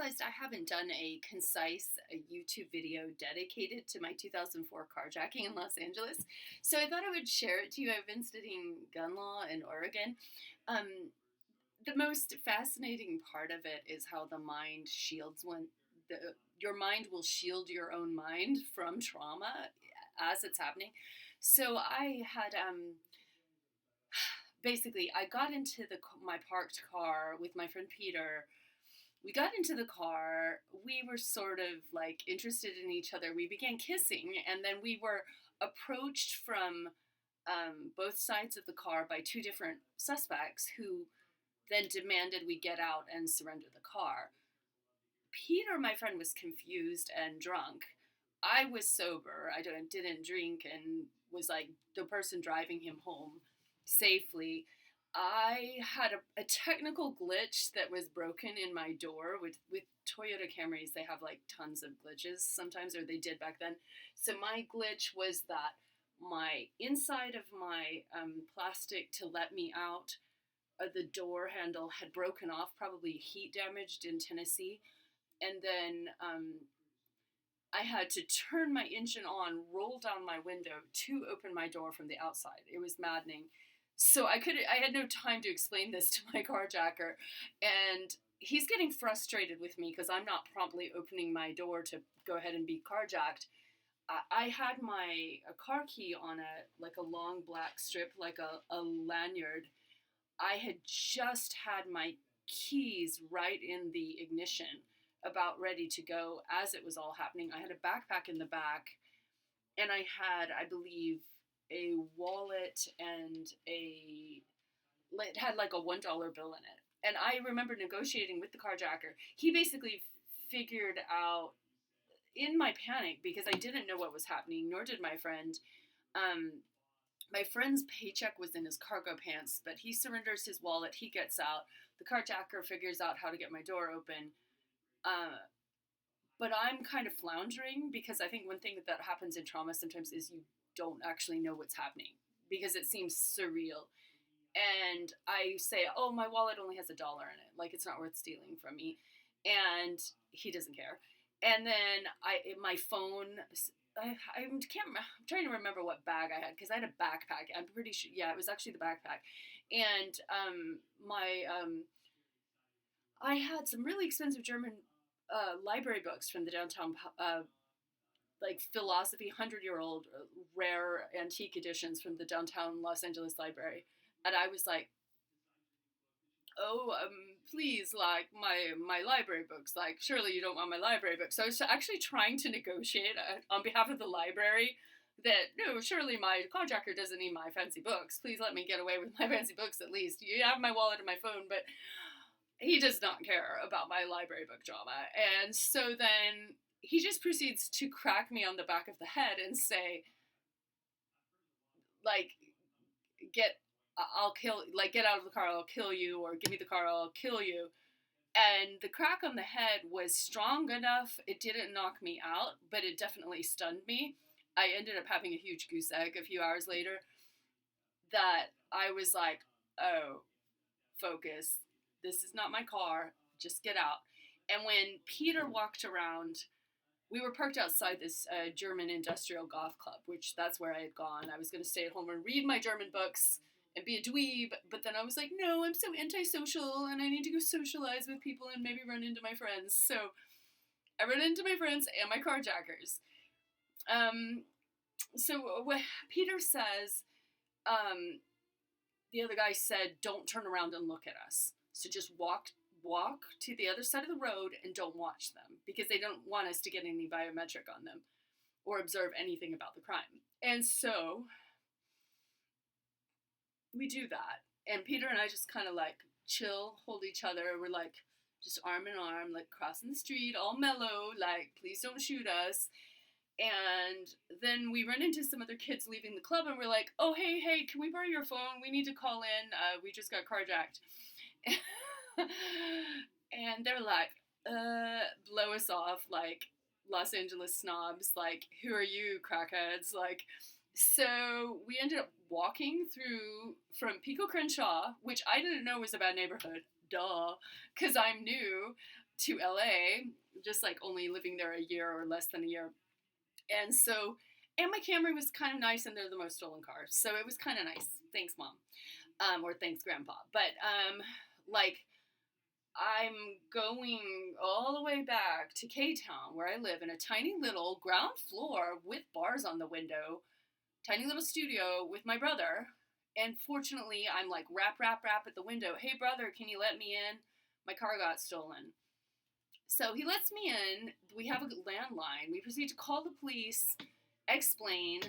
realized I haven't done a concise YouTube video dedicated to my 2004 carjacking in Los Angeles. So I thought I would share it to you. I've been studying gun law in Oregon. Um, the most fascinating part of it is how the mind shields the, your mind will shield your own mind from trauma as it's happening. So I had basically I got into my parked car with my friend Peter. We got into the car. We were sort of like interested in each other. We began kissing, and then we were approached from both sides of the car by two different suspects who then demanded we get out and surrender the car. Peter, my friend, was confused and drunk. I was sober. I didn't drink and was like the person driving him home safely. I had a technical glitch that was broken in my door. With Toyota Camrys, they have like tons of glitches sometimes, or they did back then. So my glitch was that my inside of my plastic to let me out, the door handle had broken off, probably heat damaged in Tennessee. And then I had to turn my engine on, roll down my window to open my door from the outside. It was maddening. So I had no time to explain this to my carjacker, and he's getting frustrated with me because I'm not promptly opening my door to go ahead and be carjacked. I had my car key on a long black strip, like a lanyard. I had just had my keys right in the ignition, about ready to go as it was all happening. I had a backpack in the back, and I had, I believe, a wallet and it had like a $1 bill in it. And I remember negotiating with the carjacker. He basically figured out, in my panic, because I didn't know what was happening, nor did my friend. My friend's paycheck was in his cargo pants, but he surrenders his wallet. He gets out. The carjacker figures out how to get my door open. But I'm kind of floundering because I think one thing that happens in trauma sometimes is you don't actually know what's happening because it seems surreal. And I say, oh, my wallet only has $1 in it. Like, it's not worth stealing from me. And he doesn't care. And then my phone, I'm trying to remember what bag I had because I had a backpack. I'm pretty sure, yeah, it was actually the backpack. And I had some really expensive German library books from the downtown, like philosophy, 100-year-old rare antique editions from the downtown Los Angeles library. And I was like, oh, please, like, my library books. Like, surely you don't want my library books. So I was actually trying to negotiate on behalf of the library that, no, surely my carjacker doesn't need my fancy books. Please let me get away with my fancy books at least. You have my wallet and my phone, but he does not care about my library book drama. And so then he just proceeds to crack me on the back of the head and say, like, get out of the car, I'll kill you, or give me the car, I'll kill you. And the crack on the head was strong enough. It didn't knock me out, but it definitely stunned me. I ended up having a huge goose egg a few hours later that I was like, oh, focus. This is not my car. Just get out. And when Peter walked around, we were parked outside this German industrial golf club, which that's where I had gone. I was going to stay at home and read my German books and be a dweeb, but then I was like, no, I'm so antisocial and I need to go socialize with people and maybe run into my friends. So I ran into my friends and my carjackers. So what Peter says, the other guy said, don't turn around and look at us. So just walk to the other side of the road and don't watch them because they don't want us to get any biometric on them or observe anything about the crime. And so we do that. And Peter and I just kind of like chill, hold each other. We're like just arm in arm, like crossing the street, all mellow, like, please don't shoot us. And then we run into some other kids leaving the club and we're like, oh, hey, can we borrow your phone? We need to call in. We just got carjacked. And they're like, blow us off, like Los Angeles snobs, like, who are you, crackheads? Like, so we ended up walking through from Pico Crenshaw, which I didn't know was a bad neighborhood, duh, because I'm new, to LA, just like only living there a year or less than a year. And so, and my Camry was kind of nice, and they're the most stolen car. So it was kind of nice. Thanks, Mom. Or thanks, Grandpa. But, like, I'm going all the way back to K-Town, where I live, in a tiny little ground floor with bars on the window, tiny little studio with my brother. And fortunately, I'm like, rap, rap, rap at the window. Hey, brother, can you let me in? My car got stolen. So he lets me in. We have a landline. We proceed to call the police, explain.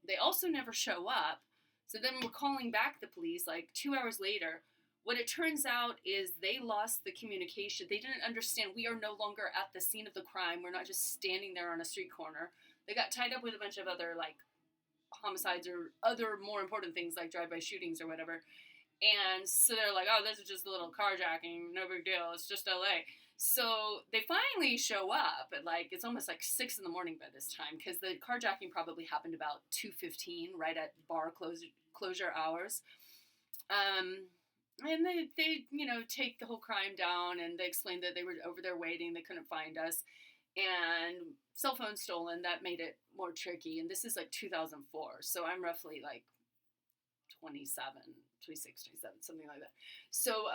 They also never show up. So then we're calling back the police like 2 hours later. What it turns out is they lost the communication. They didn't understand we are no longer at the scene of the crime. We're not just standing there on a street corner. They got tied up with a bunch of other like homicides or other more important things like drive-by shootings or whatever. And so they're like, oh, this is just a little carjacking. No big deal. It's just LA. So they finally show up at like, it's almost like 6 in the morning by this time, because the carjacking probably happened about 2:15, right at bar closure hours. And they, you know, take the whole crime down, and they explained that they were over there waiting, they couldn't find us, and cell phone stolen. That made it more tricky. And this is like 2004, so I'm roughly like 26, 27, something like that. So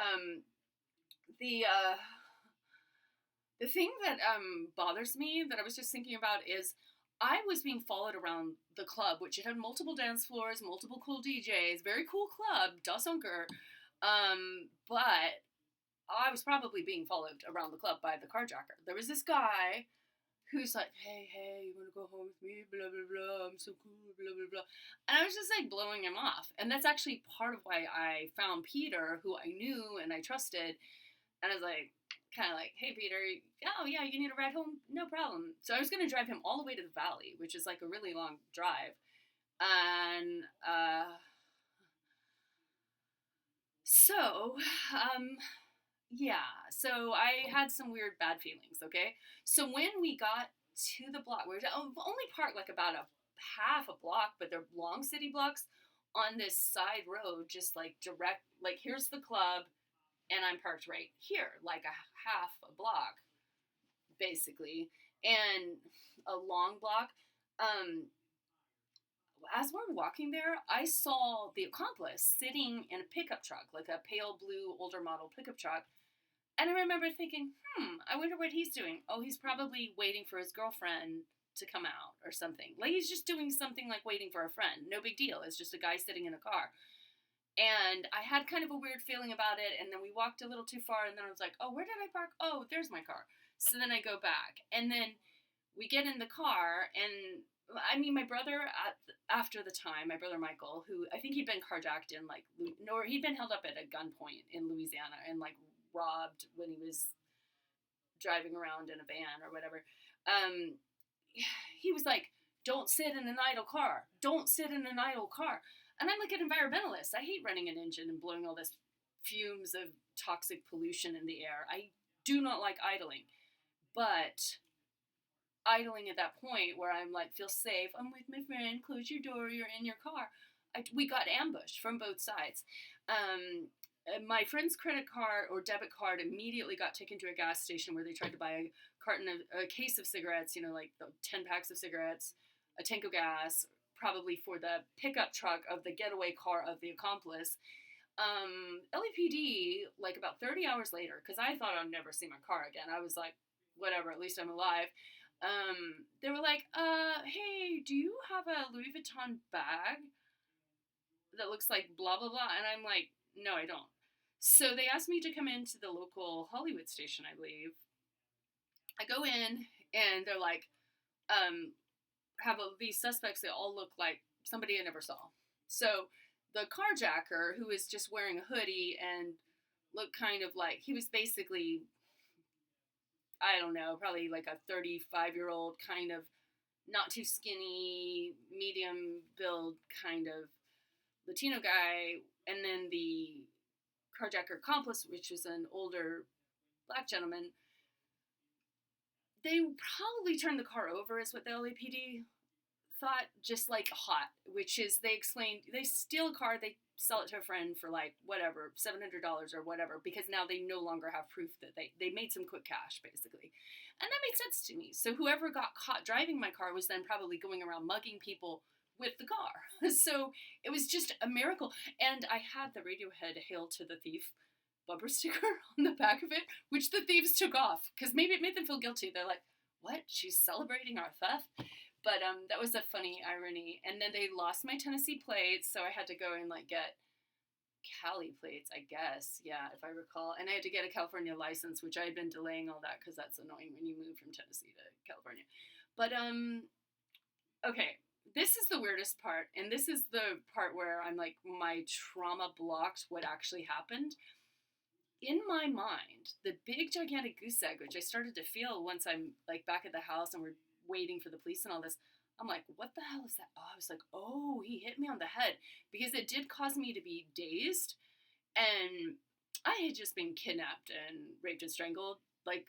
the thing that bothers me, that I was just thinking about, is I was being followed around the club, which it had multiple dance floors, multiple cool DJs, very cool club, Das Unker. But I was probably being followed around the club by the carjacker. There was this guy who's like, hey, you want to go home with me? Blah, blah, blah. I'm so cool, blah, blah, blah. And I was just like blowing him off. And that's actually part of why I found Peter, who I knew and I trusted. And I was like, kind of like, hey, Peter, oh, yeah, you need a ride home? No problem. So I was going to drive him all the way to the valley, which is like a really long drive. And yeah, so I had some weird bad feelings, okay? So when we got to the block, we were only parked like about a half a block, but they're long city blocks on this side road, just like direct, like here's the club, and I'm parked right here, like a half a block, basically, and a long block. As we're walking there, I saw the accomplice sitting in a pickup truck, like a pale blue older model pickup truck. And I remember thinking, I wonder what he's doing. Oh, he's probably waiting for his girlfriend to come out or something. Like, he's just doing something like waiting for a friend. No big deal. It's just a guy sitting in a car. And I had kind of a weird feeling about it. And then we walked a little too far. And then I was like, oh, where did I park? Oh, there's my car. So then I go back. And then we get in the car. And I mean, my brother, after the time, my brother Michael, who I think he'd been carjacked in like, or he'd been held up at a gunpoint in Louisiana and like robbed when he was driving around in a van or whatever. He was like, don't sit in an idle car. Don't sit in an idle car. And I'm like an environmentalist. I hate running an engine and blowing all this fumes of toxic pollution in the air. I do not like idling. But idling at that point where I'm like, feel safe, I'm with my friend, close your door, you're in your car. We got ambushed from both sides. My friend's credit card or debit card immediately got taken to a gas station where they tried to buy a case of cigarettes, you know, like the 10 packs of cigarettes, a tank of gas, probably for the pickup truck of the getaway car of the accomplice. LAPD, like about 30 hours later, because I thought I'd never see my car again. I was like, whatever, at least I'm alive. They were like, hey, do you have a Louis Vuitton bag that looks like blah, blah, blah? And I'm like, no, I don't. So they asked me to come into the local Hollywood station, I believe. I go in, and they're like, these suspects, they all look like somebody I never saw. So the carjacker, who is just wearing a hoodie and looked kind of like, he was basically, I don't know, probably like a 35-year-old kind of not too skinny, medium build kind of Latino guy. And then the carjacker accomplice, which was an older black gentleman. They probably turned the car over, is what the LAPD thought just like hot, which is they explained they steal a car, they sell it to a friend for like whatever, $700 or whatever, because now they no longer have proof that they made some quick cash basically. And that made sense to me. So whoever got caught driving my car was then probably going around mugging people with the car. So it was just a miracle. And I had the Radiohead Hail to the Thief bumper sticker on the back of it, which the thieves took off because maybe it made them feel guilty. They're like, what? She's celebrating our theft? But that was a funny irony. And then they lost my Tennessee plates, so I had to go and like get Cali plates, I guess. Yeah, if I recall. And I had to get a California license, which I had been delaying all that because that's annoying when you move from Tennessee to California. But okay, this is the weirdest part, and this is the part where I'm like, my trauma blocked what actually happened. In my mind, the big gigantic goose egg, which I started to feel once I'm like back at the house and we're waiting for the police and all this, I'm like, what the hell is that? Oh, I was like, oh, he hit me on the head, because it did cause me to be dazed, and I had just been kidnapped and raped and strangled like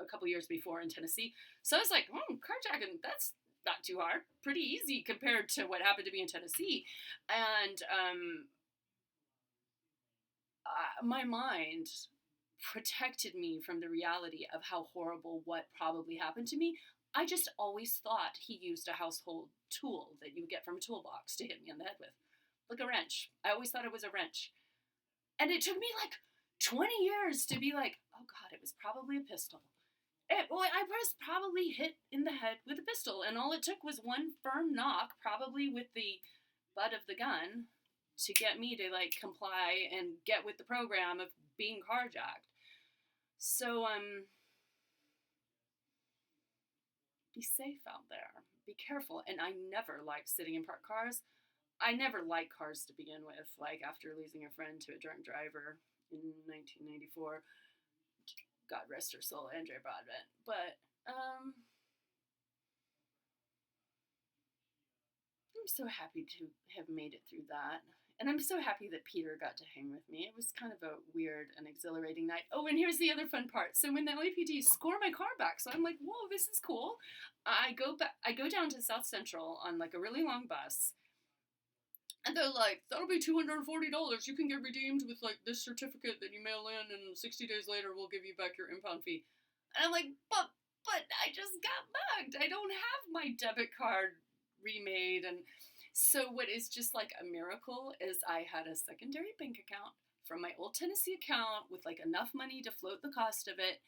a couple years before in Tennessee. So I was like, carjacking, that's not too hard, pretty easy compared to what happened to me in Tennessee. And my mind protected me from the reality of how horrible what probably happened to me. I just always thought he used a household tool that you would get from a toolbox to hit me on the head with, like a wrench. I always thought it was a wrench. And it took me like 20 years to be like, oh God, it was probably a pistol. I was probably hit in the head with a pistol, and all it took was one firm knock, probably with the butt of the gun, to get me to like comply and get with the program of being carjacked. So be safe out there. Be careful. And I never liked sitting in parked cars. I never liked cars to begin with. Like after losing a friend to a drunk driver in 1994, God rest her soul, Andrea Broadbent. But I'm so happy to have made it through that. And I'm so happy that Peter got to hang with me. It was kind of a weird and exhilarating night. Oh, and here's the other fun part. So when the LAPD score my car back, so I'm like, whoa, this is cool. I go down to South Central on like a really long bus. And they're like, that'll be $240. You can get redeemed with like this certificate that you mail in, and 60 days later we'll give you back your impound fee. And I'm like, but I just got mugged. I don't have my debit card remade. And so what is just like a miracle is I had a secondary bank account from my old Tennessee account with like enough money to float the cost of it.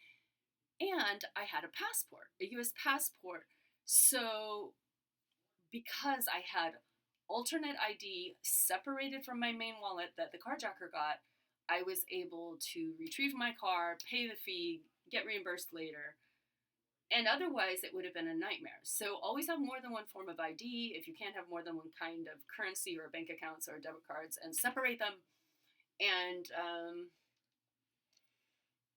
And I had a passport, a US passport. So because I had alternate ID separated from my main wallet that the carjacker got, I was able to retrieve my car, pay the fee, get reimbursed later. And otherwise, it would have been a nightmare. So always have more than one form of ID if you can't have more than one kind of currency or bank accounts or debit cards, and separate them. And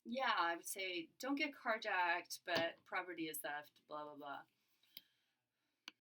yeah, I would say don't get carjacked, but property is theft, blah, blah, blah.